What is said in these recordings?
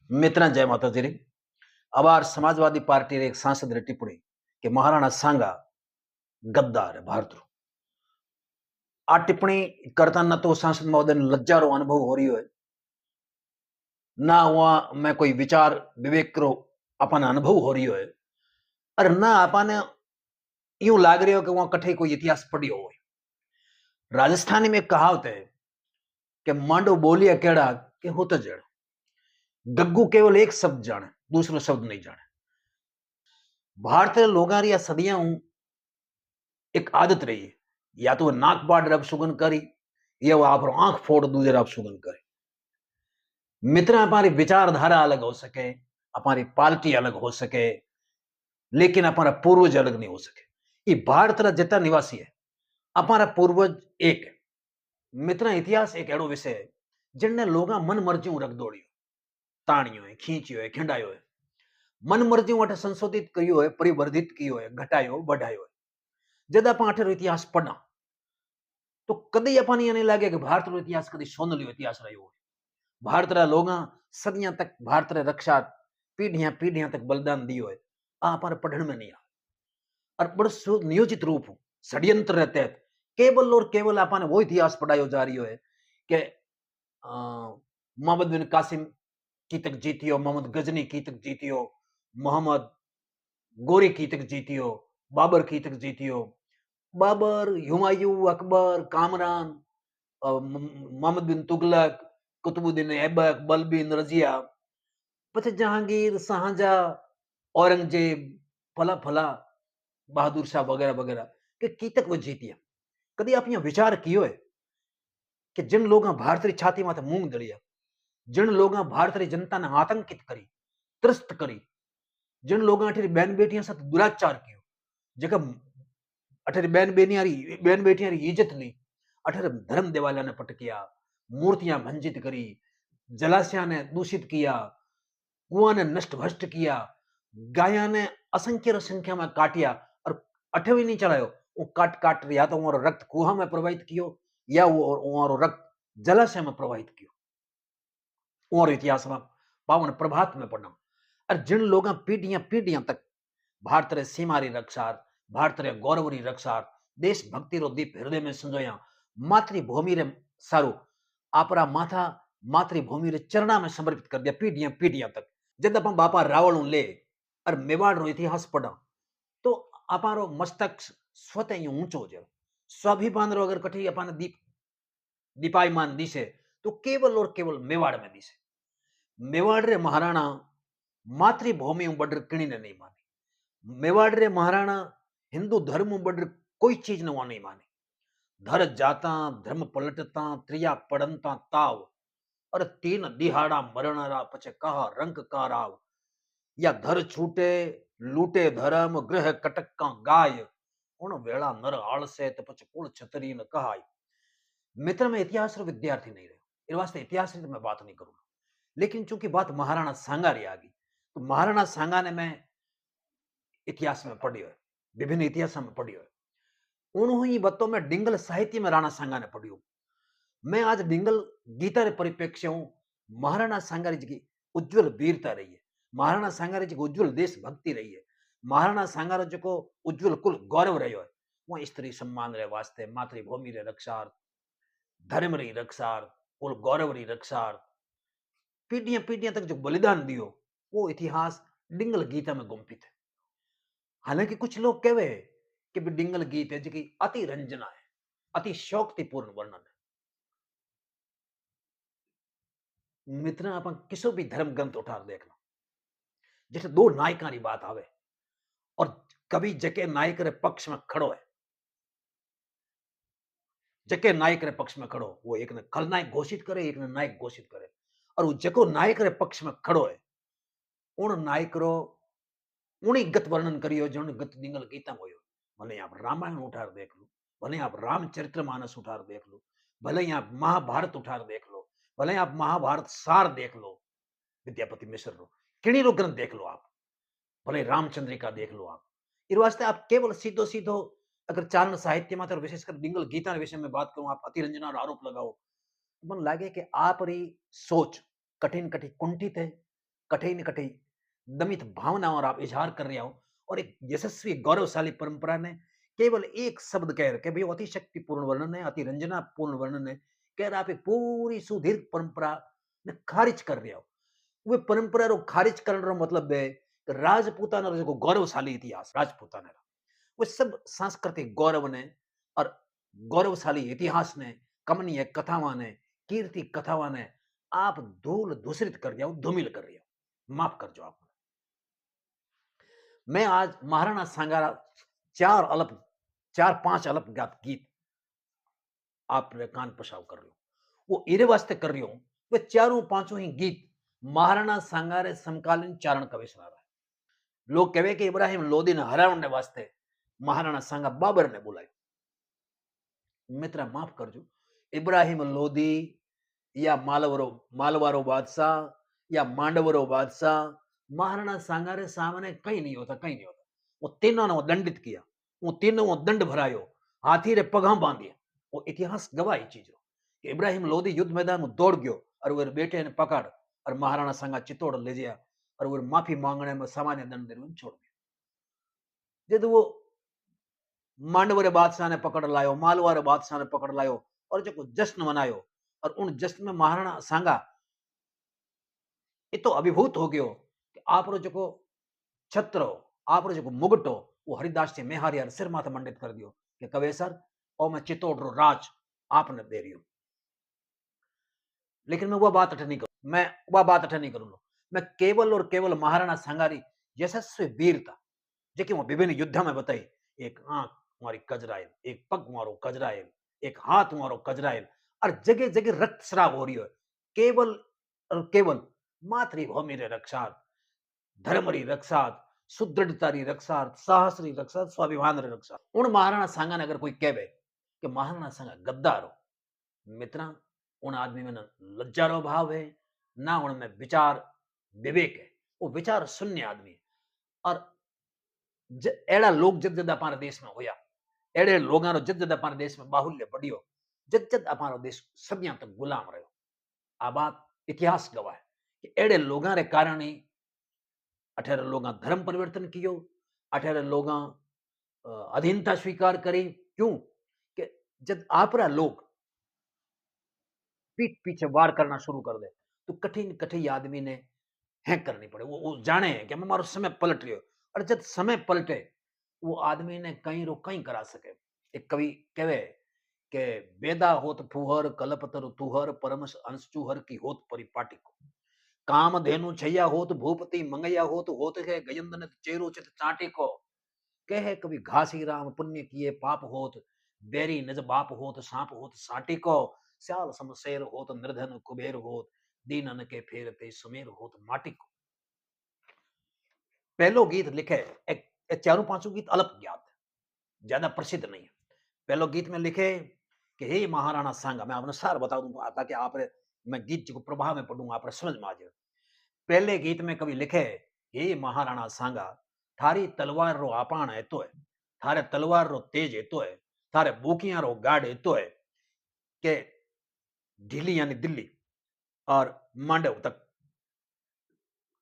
मित्रा जय माता जी री। अबार समाजवादी पार्टी रे एक सांसद रे टिप्पणी कि महाराणा सांगा गद्दार है भारत रो। आ टिप्पणी करता न तो सांसद महोदय ने लज्जा रो अनुभव हो रही है, ना वहां में कोई विचार विवेक रो अपन अनुभव हो रही है, और ना अपन यूं लाग रही हो कि वहां कठे कोई इतिहास पढ़ियो हो। राजस्थानी में कहावत है कि मांडो बोलिया केड़ा के होत जड़। गग्गू केवल एक शब्द जाने, दूसरो शब्द नहीं जाने। भारतीय लोगां री सदियां एक आदत रही है, या तो नाक बाड़ रब सुगन करी, या वो आप आंख फोड़ दूजे रब सुगन करे। मित्र हमारी विचारधारा अलग हो सके, हमारी पार्टी अलग हो सके, लेकिन हमारा पूर्वज अलग नहीं हो सके। ये भारत रा जितना निवासी है, हमारा पूर्वज एक है। मित्र इतिहास एक एड़ो विषय है जिनने लोगा मन मर्जी रख दौड़ियो, ताणियो है, खींचियो है, खिंडायो है, मन मर्जी अटे संशोधित करियो है, परिवर्धित कियो है, घटायो बढ़ायो है। जब आप अठेरो इतिहास पढ़ना तो कदी अपन ये नहीं लगे कि भारत रो इतिहास कदी सोनलियो इतिहास रह्यो है। भारत रा लोगा सदियां तक भारत रे रक्षा पीढ़ियां पीढ़ियां तक बलिदान दियो है। आ हमारे पढ़ने में नहीं आ, और बड़े नियोजित रूप हो षड्यंत्र रहते हैं। केवल और केवल अपन वो इतिहास पढ़ायो जा रही है कि मोहम्मद बिन कासिम की तक जीतियो, मोहम्मद गजनी की तक जीतियो, मोहम्मद गोरी की तक जीतियो, बाबर की तक जीतियो। बाबर, हुमायूं, अकबर, कामरान, मोहम्मद बिन तुगलक, कुतुबुद्दीन ऐबक, बलबीन रजिया, પછી જહાંગીર, શાહજહાં, औरंगजेब, फला फला, बहादुर शाह वगैरह वगैरह के की तक वो जीतिया। कभी आप यहाँ विचार कियो है कि जिन लोग भारत री छाती माथे मूंग दड़िया, जिन लोग भारत री जनता ने आतंकित करी, त्रस्त करी, जिन लोग अठेरी बहन बेटियां साथ दुराचार कियो, जेका अठेरी बहन बेटियां री इज्जत ली, अठेरे धर्म देवालय ने पटकिया, मूर्तियां भंजित करी, जलाशय ने दूषित किया, कुआं ने नष्ट भ्रष्ट किया, गाया ने असंख्य संख्या में काटिया, और अठे भी नहीं चलायो। वो काट काट या तो वो रक्त कुआं में प्रवाहित कियो, या वो रक्त जलाशय में प्रवाहित कियो। और इतिहास में पावन प्रभात में पढ़ना। और जिन लोग पीढ़ियां पीढ़ियां तक भारत रे सीमा री रक्षार, भारत रे गौरव री रक्षार, देशभक्ति रो दीप हृदय में संजोया, मातृभूमि रे सारू आपरा माथा मातृभूमि रे चरणा में समर्पित कर दिया पीढ़ियां पीढ़ियां तक। जब अपन बापा रावण ले और मेवाड़ रो इतिहास पढ़ा तो अपारो मस्तक स्वतः ही ऊंचो हो जाए। स्वाभिमान रो अगर कठी अपन दीपायमान दिसे तो केवल और केवल मेवाड़ में दिसे। मेवाड़ रे महाराणा मातृभूमि बड़ किणी ने नहीं मानी। मेवाड़ रे महाराणा हिंदू धर्म बड़ कोई चीज ने वहां नहीं मानी। धर जाता धर्म पलटता त्रिया पड़नता ताव, और तीन दिहाड़ा मरणरा पछे कहा रंग का राव। या धर छूटे लूटे धर्म ग्रह कटक का गाय, उन वेला नर आलसे तो पछ कुल छतरी न कहाय। मित्र में इतिहास रो विद्यार्थी नहीं रहे, इन वास्ते इतिहास की तो मैं बात नहीं करूंगा। लेकिन चूंकि बात महाराणा सांगा री आ गई, तो महाराणा सांगा ने मैं इतिहास में पढ़ियो है, विभिन्न इतिहास में पढ़ियो है। उन्होंने बतों में डिंगल साहित्य में राणा सांगा ने पढ़ियो। मैं आज डिंगल गीता रे परिप्रेक्ष्य हूं। महाराणा सांगा जी उज्जवल वीरता रही है, महाराणा सांगा जी उज्जवल देशभक्ति रही है, महाराणा सांगा जो उज्जवल कुल गौरव रहो है। वो स्त्री सम्मान रे वास्ते, मातृभूमि रे रक्षार्थ, धर्म री रक्षार्थ, कुल गौरव री रक्षार्थ पीढ़ियां पीढ़ियां तक जो बलिदान दियो, वो इतिहास डिंगल गीता में गुम्फित है। हालांकि कुछ लोग कहे कि डिंगल गीत है जी अति रंजना है, अति शौक्तिपूर्ण वर्णन है। मित्र अपन किसी भी धर्म ग्रंथ उठा देखना, जैसे दो नायका की बात आवे और कभी जके नायक रे पक्ष में खड़ो है, जके नायक रे पक्ष में खड़ो, वो एक ने खलनायक घोषित करे, एक ने नायक घोषित करे। और वो जको नायक रे पक्ष में खड़ो है, उन नायक रो उन्हीं गत वर्णन करियो जो गत डिंगल गीता में होयो। भले आप रामायण उठार देख लो, भले आप रामचरितमानस उठार देख लो, भले ही आप महाभारत उठार देख लो, भले आप महाभारत सार देख लो, विद्यापति मिश्र रो किणी रो ग्रंथ देख लो आप, भले रामचंद्रिका देख लो आप। इस वास्ते आप केवल सीधो सीधो अगर चारण साहित्य में और विशेषकर डिंगल गीता विषय में बात करूं, आप अतिरंजना आरोप लगाओ, तो मन लागे कि आप री सोच कठिन कठिन कुंठित है, कठे न कठे दमित भावना और आप इजहार कर रहे हो, और एक यशस्वी गौरवशाली परंपरा ने केवल एक शब्द कह रखे भाई अति शक्तिपूर्ण वर्णन है, अति रंजनापूर्ण वर्णन है, कह रहा आप एक पूरी सुदीर्घ परंपरा ने खारिज कर रहे हो। वे परंपरा रो खारिज करने रो मतलब है कि राजपूताना रो गौरवशाली इतिहास राजपूताना वे सब सांस्कृतिक गौरव ने और गौरवशाली इतिहास ने, कमनीय कथावां ने, कीर्ति कथावां ने आप धूल धूसरित कर रहे हो, धूमिल कर रहे हो। माफ कर जो आप। मैं आज महाराणा सांगारा 4 5 गात गीत आप कान पसाव कर रहे हो, वो इरे वास्ते कर रही हूं, वे चारों पांचों ही गीत महाराणा सांगारे समकालीन चारण कवि सुना रहा है। लोग कहे कि इब्राहिम लोधी ने हरावने वास्ते महाराणा सांगा बाबर ने बुलाए। मित्र माफ करजो, इब्राहिम लोधी या मालवारो बादशाह या मांडवरो बादशाह महाराणा सांगारे सामने कहीं नहीं होता, कहीं नहीं होता। वो तीनों ने दंडित किया, वो तीनों दंड भरायो, हाथी रे पगा बांधिया। वो इतिहास गवाही चीज कि इब्राहिम लोधी युद्ध मैदान में दौड़ गयो और वो बेटे ने पकड़ और महाराणा सांगा चित्तौड़ ले गया और वो माफी मांगने में सामान्य दंड देने में छोड़ दिया। जब वो मांडवरे बादशाह ने पकड़ लायो, मालवारे बादशाह ने पकड़ लायो और जो जश्न मनायो, और उन जश्न में महाराणा सांगा ये तो अभिभूत हो गयो कि आप जो छत्र हो, आप जो मुगट हो, वो हरिदास से मेहारिया सिर माथे मंडित कर दियो कि कवे सर और मैं चित्तौड़ रो राज आपने दे रही हूं। लेकिन मैं वह बात अठ नहीं करूं, मैं वह बात अठ नहीं करूंगा। मैं केवल और केवल महाराणा सांगारी यशस्वी वीरता जेकी वो विभिन्न युद्ध में बताई, एक आंख मारी कजरायल, एक पग मारो कजरायल, एक हाथ मारो कजरायल, और जगह जगह रक्तस्राव हो रही है, केवल और केवल मातृभूमि रे रक्षार्थ, धर्म री रक्षार्थ, सुदृढ़ता री रक्षार्थ, साहस री रक्षार्थ, स्वाभिमान री रक्षार्थ। उन महाराणा सांगा ने अगर कोई कहे कि महाराणा सांगा गद्दार हो, मित्रा उन आदमी में न लज्जा रो भाव है, ना उनमें विचार विवेक है। वो विचार शून्य आदमी है। और एड़ा लोग जद जद हमारे देश में होया, एड़े लोगों रो जद जद हमारे देश में बाहुल्य बढ़ियो, जद जद हमारा देश सदियों तक गुलाम रहो। आ बात इतिहास गवाह है कि एड़े लोगों रे कारण ही अठारे लोग धर्म परिवर्तन कियो, अठारे लोग अधीनता स्वीकार करी। क्यों कि जब आपरा लोग पीठ पीछे वार करना शुरू कर दे तो कठिन कठिन आदमी ने हैक करनी पड़े। वो जाने कि हमारो समय पलट रही हो, और जब समय पलटे वो आदमी ने कहीं रो कहीं करा सके। एक कवि कहे कि वेदा होत फुहर कलपतर तुहर परमस अंश चूहर की होत परिपाटी को, काम धेनु छैया होत भूपति मंगैया होत है गयंदन चेरो चित चाटे को, कहे कभी घासी राम पुण्य किए पाप होत, बैरी नज बाप होत सांप होत साटी को, स्याल समशेर होत निर्धन कुबेर होत, दीनन के फेरते सुमेर होत माटी को। पहलो गीत लिखे एक चारों पांचों गीत अलग ज्ञात है, ज्यादा प्रसिद्ध नहीं है। पहलो गीत में लिखे कि हे महाराणा सांगा, मैं अनुसार बता दूंगा ताकि आप मैं गीत को प्रभाव में पढ़ूंगा आप समझ में आ जाए। पहले गीत में कवि लिखे हे महाराणा सांगा, थारी तलवार रो आपान एतो है, थारे तलवार रो तेज एतो है, थारे बुकियां रो गाढ़ एतो है के ढीली यानी दिल्ली और मांडव तक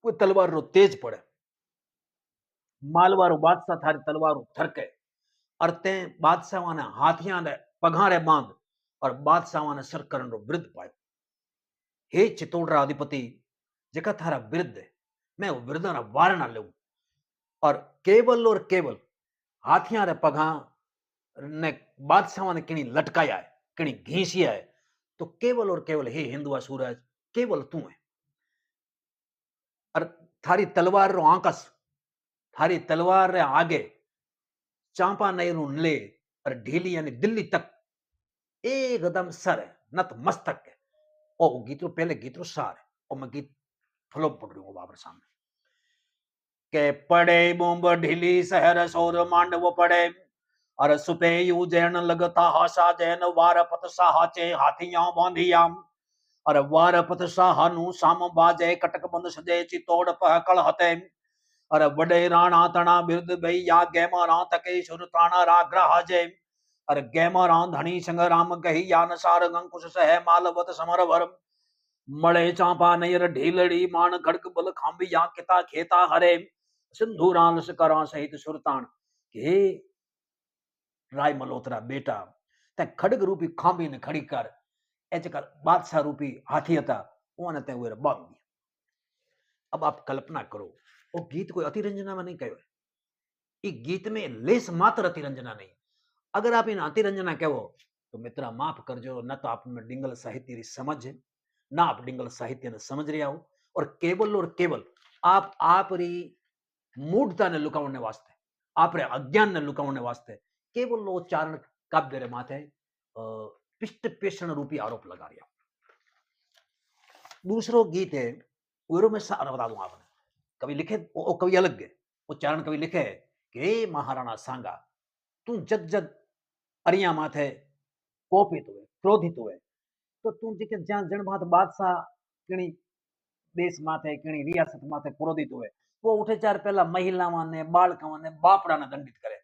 वो तलवार रो तेज पड़े, मालवारो बादशाह थारी तलवार थरके, और ते बादशाह ने हाथियां ने पघारे बांध और बादशाह ने सर करण रो विरुद्ध पायो। हे चित्तौड़ अधिपति जेका थारा विरुद्ध है, मैं वो विरुद्ध ना वार ना लूं, और केवल हाथियां रे पघा ने बादशाह ने किणी लटकाया है, किणी घीसिया है, तो केवल और केवल हे हिंदुआ सूरज केवल तू है। और थारी तलवार रो आंकस, थारी तलवार रे आगे चांपा नैरू ले और ढीली यानी दिल्ली तक एकदम सर है, नत मस्तक है। और गीतरो पहले गीतरो सार है, और मैं गीत फ्लो पढ़ रही हूँ बाबर सामने के पड़े बोम्ब ढीली शहर सौर मांडव पड़े, और सुपे उजैन लगता हासा जैन वार पत साहाचे हाथियां बांधियाम, और वार पत साहानु साम बाजे कटक बंद सजे चितौड़ पह कल हते, और वडे राणा तना बिरद भैया गैमरा तके सुर ताना राग्रा हजे, और गैमरा धनी संग राम कही यान सार अंकुश सह मालवत समर भरम, मळे चांपा नैर ढीलड़ी मान खड़क बल खांबिया किता खेता हरे सिंधु रानस करा सहित सुरतान। हे राय मल्होत्रा बेटा ते खड़ग रूपी खांबी ने खड़ी कर एचकर बादशाह रूपी हाथी था ओने ते उरे बांध दिया। अब आप कल्पना करो वो गीत कोई अतिरंजना में नहीं कहो है गीत में लेस मात्र अतिरंजना नहीं। अगर आप इन अतिरंजना कहो तो मित्रा माफ करजो न तो आप में डिंगल साहित्य री समझ है ना आप डिंगल साहित्य ने समझ रहा हो और केवल आप री मूढ़ता ने लुकावने वास्ते आप रे अज्ञान ने लुकावने वास्ते केवल वो चारण काव्य रे माथे पिष्ट पेषण रूपी आरोप लगा रहा। दूसरो गीत है वो मैं सारा बता दूं आपने कवि लिखे वो कवि अलग है वो चारण कवि लिखे है कि हे महाराणा सांगा तू जग जग अरिया माथे कोपित हुए क्रोधित हुए तो तू जी ज्યાં जन बात बादशाह किणी देश माथे किणी रियासत माथे क्रोधित हुए वो उठे चार पहला महिलाओं ने बालकों ने बापड़ा ने दंडित करे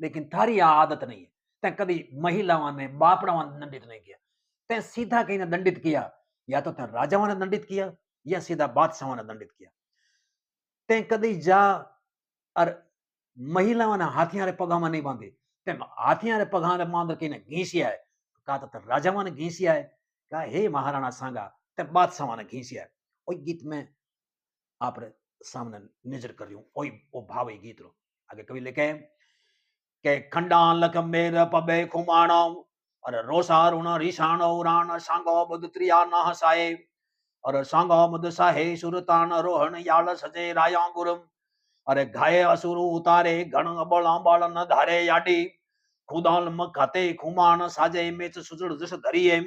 लेकिन थारी आ आदत नहीं है ते कभी महिलाओं ने बापड़ा ने दंडित नहीं किया ते सीधा कहीं ने दंडित किया या तो ते राजाओं ने दंडित किया या सीधा बादशाहों ने दंडित किया ते कदी जा और महिलाओं ने हाथियां रे पगा में नहीं बांधी ते हाथियां रे पगा रे बांध के घीसिया है कहा तो राजाओं ने घीसिया है कहा हे महाराणा सांगा ते बादशाहों ने घीसिया है वही गीत में आप सामने नजर कर रही हूं वही वो भाव गीत रो आगे कवि लिखे के खंडान लख मेर पबे खुमाणो और रोसारुण रिसाणो राण सांगो बुद त्रिया न हसाए और सांगो मुद साहे सुरतान रोहन याल सजे राया गुरम अरे घाये असुरु उतारे गण बल बल न धारे याडी खुदाल म खाते खुमान साजे मेच सुजड़ जस धरिए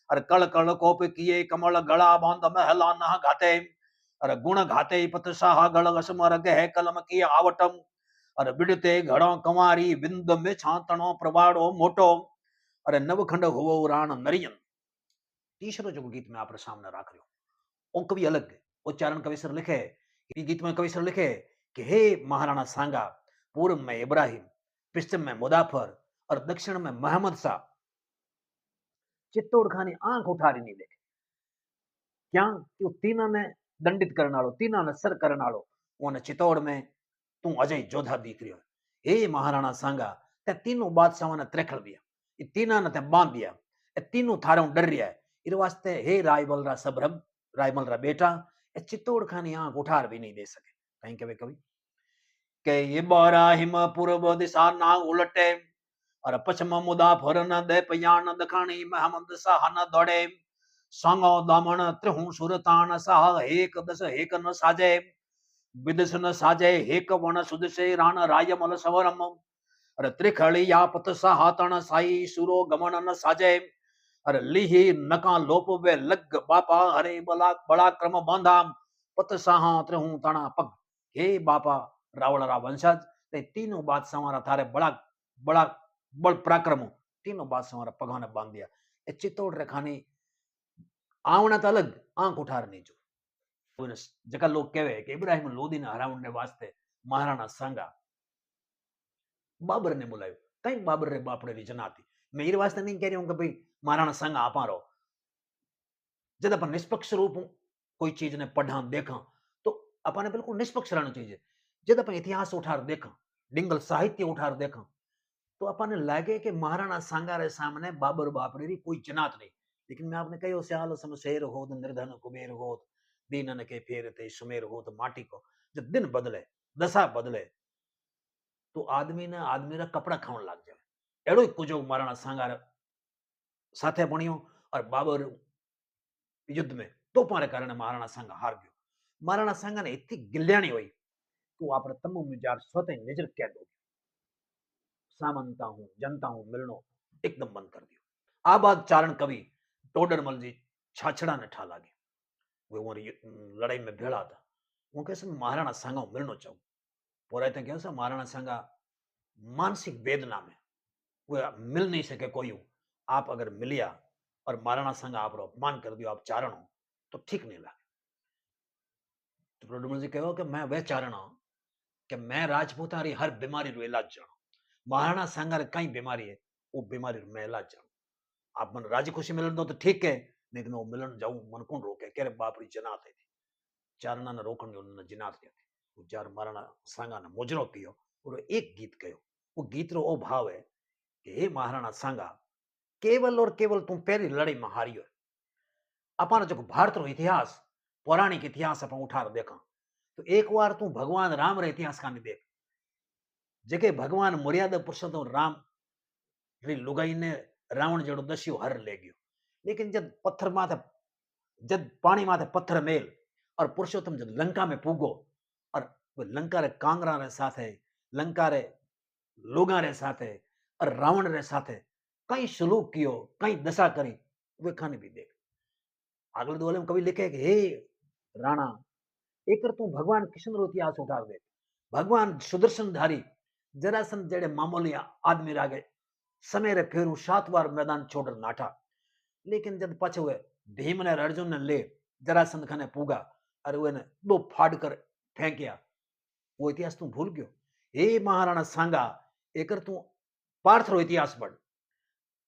अरे कल कल कोप किए कमल गला बांध महला न घाते अरे गुण घाते पत साहा गल असमर गह कलम किए आवटम अरे बिड़ते घड़ो कंवारी बिंद में छातणो प्रवाड़ो मोटो अरे नवखंड हुओ राण नरियन। तीसरो जो गीत में आप सामने रख रहे हो वो कवि अलग है उच्चारण कविसर लिखे गीत में कविसर लिखे कि हे महाराणा सांगा पूर्व में इब्राहिम पश्चिम में मुदाफर और दक्षिण में मोहम्मद शाह चित्तौड़ खानी आंख उठारी नहीं देखे क्या कि तीना ने दंडित करने वालों तीना ने सर करने वालों उन्हें चित्तौड़ में तू अजय जोधा दिख रही हो हे महाराणा सांगा ते तीनों बादशाहों ने त्रेखड़ दिया ये तीना ने ते बांध दिया ये तीनों थारों डर रहा है इस वास्ते हे रायबल रा सबरम रायमल रा बेटा ये चित्तौड़ खानी आंख उठार भी नहीं दे सके कहीं कभी कभी के ये बाराहिम पूर्व दिशा ना उलटे और पश्चिम मुदा फर न दे पयान दखानी महमद साह न दौड़े संगो दमन त्रिहु सुरतान साह एक दस एक न साजे विदस न साजे एक वन सुदसे रान रायमल सवरम अरे त्रिखड़ी या पत साह तण साई सुरो गमन न साजे अरे लिहि नका लोप वे लग बापा हरे बला बड़ा क्रम बांधा पत साह त्रिहु तना पग हे बापा रावण रा वंशज ते तीनों बादशाह थारे बड़ा बड़ा बड़ पराक्रम तीनों बादशाह पगा ने बांध दिया ए चित्तौड़ रेखानी आवना तो अलग आंख उठार नहीं जो जका लोग कहे कि इब्राहिम लोधी ने हरावने वास्ते महाराणा सांगा बाबर ने बुलायो कई बाबर रे बापड़े री जना थी मैं ये वास्ते नहीं कह रही हूं कि भाई महाराणा सांगा आपा रहो जब अपन निष्पक्ष रूप कोई चीज ने पढ़ा देखा तो अपन बिल्कुल निष्पक्ष रहना चाहिए जब अपन इतिहास उठार देखा डिंगल साहित्य उठार देखा तो अपन लगे कि महाराणा सांगा रे सामने बाबर बापड़े री कोई जनात नहीं लेकिन मैं आपने कहो स्याल समशेर होत निर्धन कुबेर होत दीनन के फेरते सुमेर होत माटी को जब दिन बदले दशा बदले तो आदमी ने आदमी रा कपड़ा खावन लग जाए एड़ो कुजो महाराणा सांगा साथे बणियो और बाबर युद्ध में तोपा रे कारण महाराणा सांगा हार गयो महाराणा सांगा ने इतनी गिल्याणी हुई तो आप तमु मिजार स्वतः नजर कैद हो सामंता हूं जनता हूं मिलनो एकदम बंद कर दियो आ बात चारण कवि टोडरमल जी छाछड़ा ने ठा लागे वो हमारी लड़ाई में भेड़ा था वो कैसे महाराणा सांगा मिलनो चाहूं पोराय तो कैसा महाराणा सांगा मानसिक वेदना में वो मिल नहीं सके कोई आप अगर मिलिया और महाराणा सांगा आप अपमान कर दियो आप चारण हो तो ठीक नहीं लगे तो टोडरमल जी कहो कि मैं वह चारण हूं कि मैं राजपूतारी हर बीमारी रो इलाज जानो महाराणा सांगा कई बीमारी है वो बीमारी मैं इलाज जानो आप मन राजी खुशी मिलन दो तो ठीक है नहीं तो मैं वो मिलन जाऊं मन कौन रोके कह रहे बाप री जनात है चारणा ने रोकण उन्होंने जिनात कही वो जार महाराणा सांगा ने मोजरो पियो और एक गीत कहो वो गीत रो ओ भाव है कि हे महाराणा सांगा केवल और केवल तुम पहली लड़ाई में हारियो अपन जो भारत रो इतिहास पौराणिक इतिहास अपन उठार देखा तो एक बार तू भगवान राम रे इतिहास का देख जेके भगवान मर्यादा पुरुषोत्तम राम री लुगाई ने रावण जड़ो दस्यु हर ले गयो लेकिन जब पत्थर माथे जब पानी माथे पत्थर मेल और पुरुषोत्तम जब लंका में पूगो और वो लंका रे कांगरा रे साथे लंका रे लोगा रे साथे और रावण रे साथे कई सलूक कियो कई दशा करी वे खाने भी देख आगले दोले में कभी लिखे कि हे राणा एक तू भगवान कृष्ण रो इतिहास उठार दे भगवान सुदर्शन धारी जरासन जेड़े मामूली आदमी रागे समय रे फेरू 7 बार मैदान छोड़ नाठा लेकिन जब पाछे हुए भीम ने अर्जुन ने ले जरासंध खाने पूगा और वो ने दो फाड़ कर फेंकिया वो इतिहास तू भूल गयो हे महाराणा सांगा एकर तू पार्थ रो इतिहास पढ़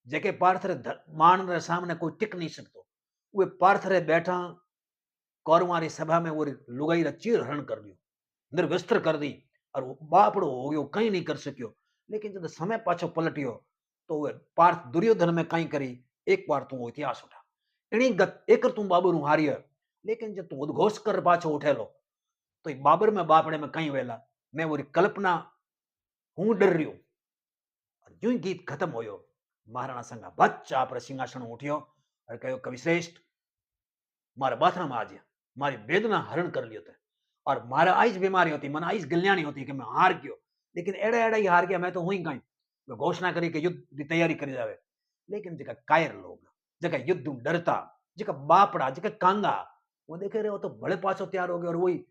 जेके पार्थ रे मान रे सामने कोई टिक नहीं सकतो वे पार्थ रे बैठा कौरवारी सभा में वो लुगाई रा चीर हरण कर दियो निर्वस्त्र कर दी और वो बापड़ो हो गयो कहीं नहीं कर सकियो लेकिन जब समय पाछो पलटियो तो वे पार्थ दुर्योधन में कहीं करी एक बार तू वो इतिहास उठा इनी गत एक तू बाबर हारिय लेकिन जब तू उद्घोष कर पाछो उठेलो तो ये बाबर में बापड़े में कहीं वेला मैं वो कल्पना हूं डर रही हूं और जो गीत खत्म होयो महाराणा संगा बच्चा आप सिंहासन उठियो और कहो कवि श्रेष्ठ मारे बाथरा में आज मारी वेदना हरण कर लियो थे और मारा आईज बीमारी होती मन आईज गल्याणी होती कि मैं हार गयो लेकिन एड़ा एड़ा ही हार गया मैं तो हुई कहीं मैं घोषणा करी कि युद्ध की तैयारी करी जावे लेकिन जगह कायर लोग जगह युद्ध डरता जगह बापड़ा जगह कांगा वो देखे रहे हो तो बड़े पाछो तैयार हो गए और वही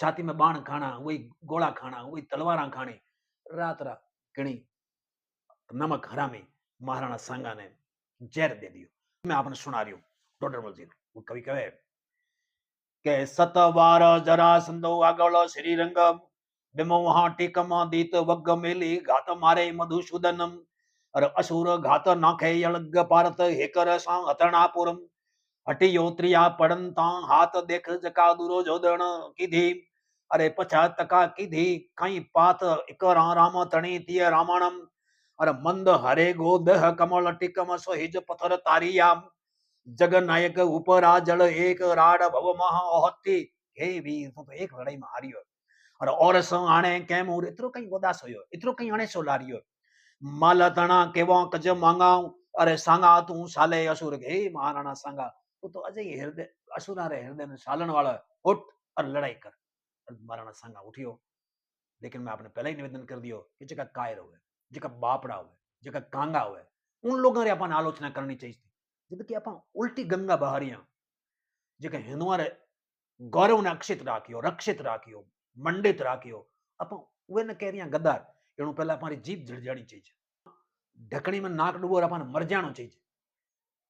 छाती में बाण खाना वही गोला खाना वही तलवारा खानी रात रात किणी नमक हरामी महाराणा सांगा ने जहर दे दियो मैं आपने सुना रही हूं टोडरमल जी वो कवि कहे के सतवार जरासंधो आगळ श्रीरंग विमोहा टीकम दीत वग्ग मेली घात मारे मधुसूदनम और असुर घात नाखे यलग पारत हेकर सा हतरणापुरम हटियो त्रिया पड़नता हाथ देख जका दुरोजोदन कीधी अरे पछा तका कीधी कई पात इकरा राम तणी तिय रामाणम अरे मंद हरे गोदह कमल टिकम सोहिज पथर तारियाम जगन्नायक उपरा जल एक राड भव महाहत्ती हे वीर तो एक लड़ाई में हारियो और सो आणे कैमूर इतरो कई उदास होयो इतरो कई आणे सो लारियो माला तना केवा कज मांगाऊ अरे सांगा तू साले असुर हे महाराणा सांगा तो अजय हृदय असुरा रे हृदय में सालन वाला उठ और लड़ाई कर महाराणा सांगा उठियो लेकिन मैं आपने पहले ही निवेदन कर दियो कि जगह कायर हुए जगह बापड़ा हुए जगह कांगा हुए उन लोगों रे अपन आलोचना करनी चाहिए जबकि अपन उल्टी गंगा बहारिया जगह हिंदुआ रे गौरव ने अक्षित राखियो रक्षित राखियो मंडित राखियो अपन वे ने कह रिया गद्दार एणु पहला हमारी जीभ जड़जानी चाहिए ढकनी में नाक डूबो और अपन मर जानो चाहिए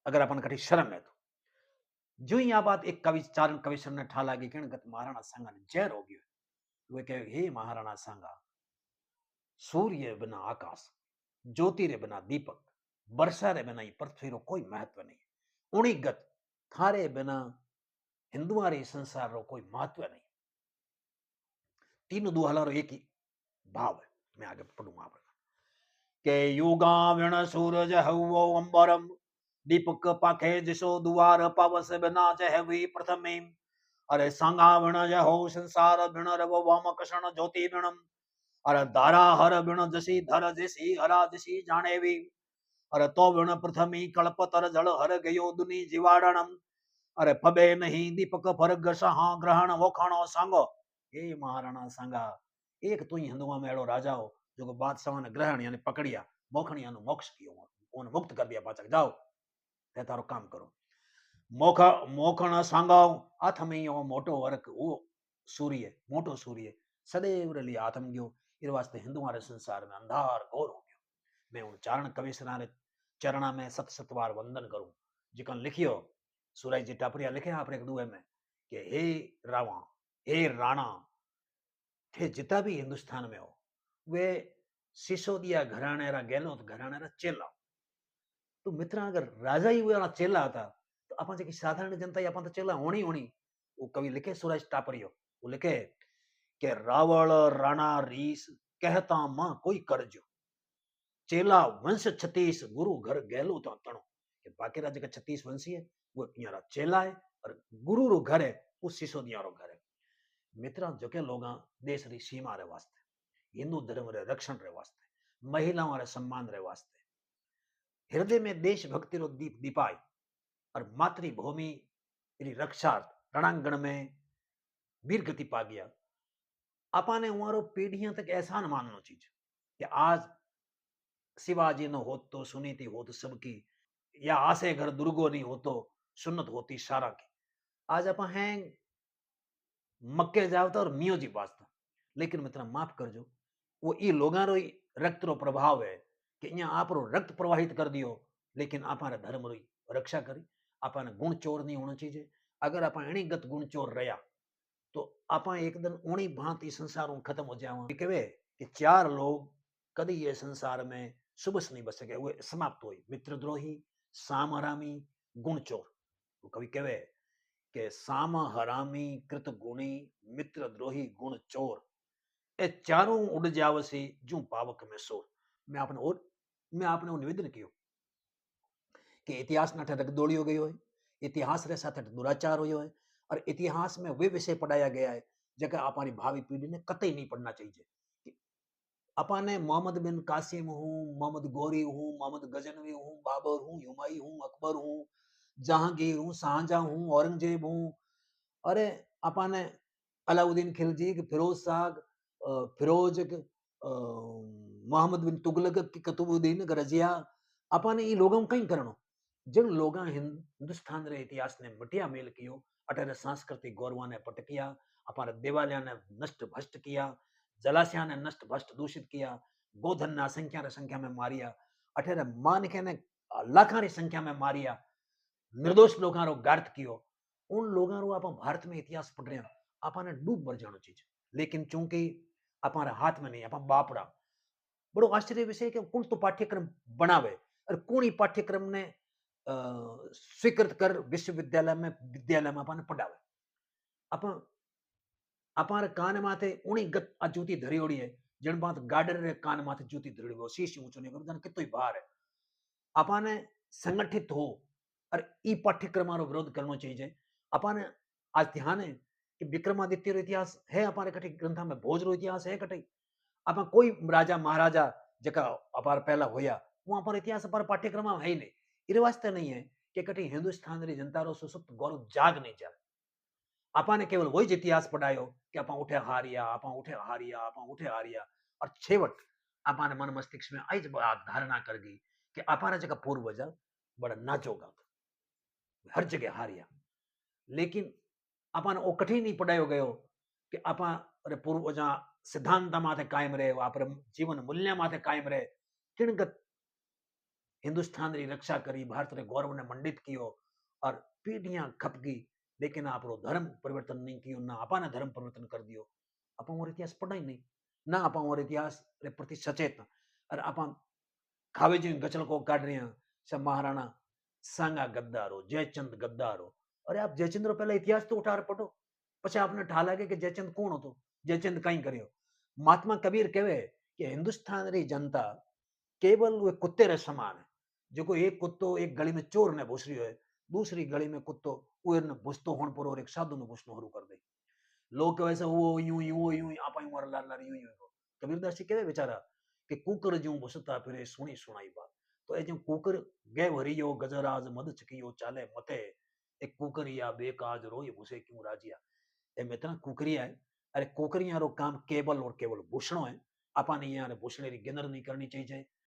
अगर अपन कटी शर्म है तो जो ही आ बात एक कवि चारण कविश्वर ने ठा लागी कि महाराणा सांगा ने जहर हो गयो वे कहे हे महाराणा सांगा सूर्य बिना आकाश ज्योति रे बिना दीपक वर्षा रे बिना पृथ्वी रो कोई महत्व नहीं उणी गत थारे बिना हिंदुआ रे संसार रो कोई महत्व नहीं तीनों दुहला रो एक ही भाव है मैं आगे पढ़ूंगा आप के युगा विण सूरज हवो अंबरम दीपक पाखे जिसो दुआर पावस बिना जहवी प्रथमे अरे सांगा विण जहो संसार बिण रव वाम कषण ज्योति बिणम अरे दारा हर बिण जसी धर जसी हरा जसी जाने भी अरे तो बिण प्रथमी कल्पतर जल हर गयो दुनी जीवाड़नम अरे फबे नहीं दीपक फरग सहा ग्रहण वोखाणो सांगो हे महाराणा सांगा एक तू ही हिंदुआ में एड़ो राजा हो जो बादशाह ने ग्रहण यानी पकड़िया मोखणिया नु मोक्ष कियो उन मुक्त कर दिया पाचक जाओ ते तारो काम करो मोख मोखण सांगाओ हाथ में यो मोटो वर्क वो सूर्य मोटो सूर्य सदैव रली आत्म गयो इन वास्ते हिंदुआ रे संसार में अंधार घोर हो गयो मैं उन चारण कविसरा रे चरणा में सत सत बार वंदन करूं जिकन लिखियो सूरज जी टापरिया लिखे आपने एक दुए में कि हे रावा हे राणा थे जितना भी हिंदुस्तान में हो वे सिसोदिया घराणे रा गहलोत घराणे रा चेला तो मित्र अगर राजा ही वे चेला था तो आपा जेकी साधारण जनता ही आपा तो चेला होणी होणी। वो कवि लिखे सूरज टापरियो, वो लिखे कि रावण राणा रीस कहता मां कोई करजो, चेला वंश छतीस गुरु घर गहलो तो तणो। कि बाकीरा जेका 36 वंशी है वो इयारा चेला है, और गुरु रो घर है वो सिसोदिया रो घर है। मित्रा जो के लोग देश री सीमा रे वास्ते, हिंदू धर्म रे रक्षण रे वास्ते, महिलाओं रे सम्मान रे वास्ते, हृदय में देशभक्ति रो दीप दीपाई, और मातृभूमि री रक्षार्थ रणांगण में वीर गति पा गया। अपाने उमारो पीढ़ियां तक एहसान माननो चीज कि आज शिवाजी न हो तो सुनीति हो तो सबकी, या आसे घर दुर्गो नहीं हो तो सुन्नत होती सारा की। आज आप हैं मक्के जावता और मियो जी वास्ता, लेकिन मित्र माफ करजो, वो ई लोगां रो रक्त रो प्रभाव है कि इया आप रो रक्त प्रवाहित कर दियो, लेकिन आपारे धर्म री रक्षा करी। आपाने गुण चोर नहीं होना चाहिए। अगर आप एनी गत गुण चोर रहा तो आप एक दिन उणी भांति संसार खत्म हो जावा। कहे कि चार लोग कभी ये संसार में सुबस नहीं बच सके, वो समाप्त हुई। मित्रद्रोही, साम हरामी, गुण चोर। वो कभी कहे कि साम हरामी कृत गुणी मित्रद्रोही गुण चोर, ए चारों उड़ जावसी जू पावक में सोर। मैं आपने वो निवेदन किया कि इतिहास नाठे रगदोड़ी हो गई है, इतिहास रे साथ दुराचार हो है, और इतिहास में वे विषय पढ़ाया गया है जगह हमारी भावी पीढ़ी ने कतई नहीं पढ़ना चाहिए। कि अपाने मोहम्मद बिन कासिम हूँ, मोहम्मद गौरी हूँ, मोहम्मद गजनवी हूँ, बाबर हूँ, हुमायूं हूँ, अकबर हूँ, जहांगीर हूँ, शाहजहां हूँ, औरंगजेब हूँ, अरे अपाने अलाउद्दीन खिलजी, फिरोज शाह, फिरोज, मोहम्मद बिन तुगलक, कुतुबुद्दीन रजिया, अपाने ये लोगों कहीं करनो। जिन लोगा हिंदुस्तान रे इतिहास ने मिटिया मेल कियो, अठारे सांस्कृतिक गौरव ने पटकिया, हमारे देवालय ने नष्ट भ्रष्ट किया, जलाशय ने नष्ट भ्रष्ट दूषित किया, गोधन ने असंख्या रे संख्या में मारिया, अठारे मानके ने लाखा री संख्या में मारिया, निर्दोष लोगों रो गार्थ कियो। उन लोगों रो आप भारत में इतिहास पढ़ रहे हैं, आपने डूब मर जानो चीज। लेकिन चूंकि हमारे हाथ में नहीं, आप बापड़ा बड़ो आश्चर्य विषय कि कौन तो पाठ्यक्रम बनावे, और कौन ही पाठ्यक्रम ने स्वीकृत कर विश्वविद्यालय में विद्यालय में अपन पढ़ावे। अपन अपार कान माथे उणी गत आ जूती धरी ओड़ी है, जन बात गार्डर रे कान माथे जूती धरी हो, शीश ऊंचो नहीं करो, जन कितोई बाहर है। अपाने संगठित हो और ई पाठ्यक्रम रो विरोध करना चाहिए। अपाने आज ध्यान है कि विक्रमादित्य रो इतिहास है अपारे कटे ग्रंथा में, भोज रो इतिहास है कटे, आपा कोई राजा महाराजा जका अपार पहला होया वहां पर इतिहास अपार पाठ्यक्रम में है ही नहीं। इरे वास्ते नहीं है कि कटी हिंदुस्तान री जनता रो सुसुप्त गौरव जाग नहीं जाए। आपाने केवल वही ज इतिहास पढ़ायो कि आपा उठे हारिया, आपा उठे हारिया, आपा उठे हारिया, और छेवट आपाने मन मस्तिष्क में आई ज बात धारणा कर गई कि अपारा जगह पूर्वज बड़ा नाचोगा, हर जगह हारिया। लेकिन अपन वो कठिन नहीं पढ़ायो गयो कि आपा रे पूर्वजा सिद्धांत माथे कायम रहे, आप जीवन मूल्य माथे कायम रहे, किणगत हिंदुस्तान री रक्षा करी, भारत रे गौरव ने मंडित कियो, और पीढ़ियां खप गई, लेकिन आप धर्म परिवर्तन नहीं कियो, ना आपा ने धर्म परिवर्तन कर दियो। आपा और इतिहास पढ़ा ही नहीं, ना आपा और इतिहास रे प्रति सचेत, और आपा खावे जी गचल को काट रहे हैं। सब महाराणा सांगा गद्दार हो, जयचंद गद्दार हो। अरे आप जयचंद रो पहले इतिहास तो उठार पढ़ो, पछे आपने ठा लागे कि जयचंद कौन होतो, जयचंद कई करियो। महात्मा कबीर कहे कि हिंदुस्तान री जनता केवल वे कुत्ते रे समान है, जो एक कुत्तो एक गली में चोर ने घुस रही है, दूसरी गली में कुत्तो उर ने घुसतो होण पर और एक साधु ने घुसनो शुरू कर दे। लोग कहे से वो यूं यूं यूं आप मार लाल लाल यूं यूं। कबीरदास जी कहे बेचारा कि कुकर ज्यों घुसता फिरे सुनी सुनाई बात। तो ए जो कुकर गे भरियो गजराज मद चकियो चाले मते, एक कुकरिया बेकाज रोई घुसे क्यों राजिया। ए मित्र कुकरिया है, अरे कुकरिया रो काम केवल और केवल भूषणो है। अपन यहाँ भूषणे री गिनर नहीं करनी चाहिए।